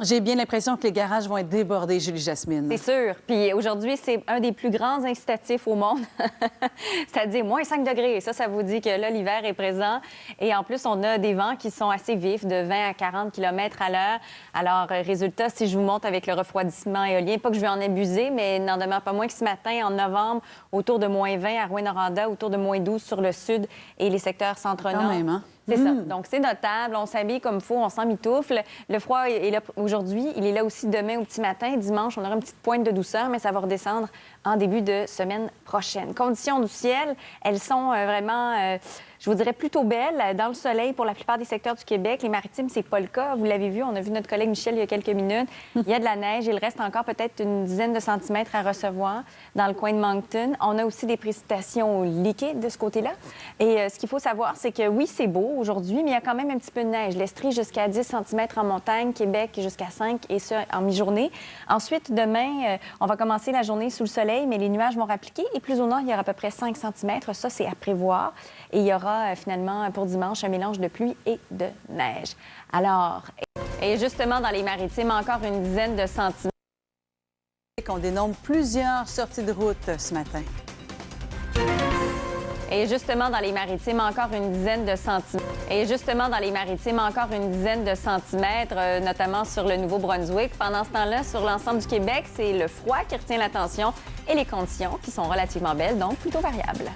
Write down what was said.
J'ai bien l'impression que les garages vont être débordés, Julie-Jasmine. C'est sûr. Puis aujourd'hui, c'est un des plus grands incitatifs au monde, c'est-à-dire moins 5 degrés. Ça vous dit que là, l'hiver est présent. Et en plus, on a des vents qui sont assez vifs, de 20 à 40 km à l'heure. Alors, résultat, si je vous montre avec le refroidissement éolien, pas que je vais en abuser, mais n'en demeure pas moins que ce matin, en novembre, autour de moins 20 à Rouyn-Noranda, autour de moins 12 sur le sud et les secteurs centre-nord. Quand même, hein? C'est ça. Donc, c'est notable. On s'habille comme il faut, on s'en mitoufle. Le froid est là aujourd'hui. Il est là aussi demain au petit matin. Dimanche, on aura une petite pointe de douceur, mais ça va redescendre en début de semaine prochaine. Conditions du ciel, elles sont vraiment, je vous dirais, plutôt belles. Dans le soleil pour la plupart des secteurs du Québec. Les maritimes, c'est pas le cas. Vous l'avez vu, on a vu notre collègue Michel il y a quelques minutes. Il y a de la neige. Il reste encore peut-être une dizaine de centimètres à recevoir dans le coin de Moncton. On a aussi des précipitations liquides de ce côté-là. Et ce qu'il faut savoir, c'est que oui, c'est beau aujourd'hui, mais il y a quand même un petit peu de neige. L'Estrie jusqu'à 10 cm en montagne, Québec jusqu'à 5 et ça en mi-journée. Ensuite, demain, on va commencer la journée sous le soleil, mais les nuages vont rappliquer et plus au nord, il y aura à peu près 5 cm. Ça, c'est à prévoir. Et il y aura finalement pour dimanche un mélange de pluie et de neige. Alors, et justement, dans les maritimes, encore une dizaine de centimètres. On dénombre plusieurs sorties de route ce matin. Et justement, dans les maritimes, encore une dizaine de centimètres. Et justement, dans les maritimes, encore une dizaine de centimètres, notamment sur le Nouveau-Brunswick. Pendant ce temps-là, sur l'ensemble du Québec, c'est le froid qui retient l'attention et les conditions qui sont relativement belles, donc plutôt variables.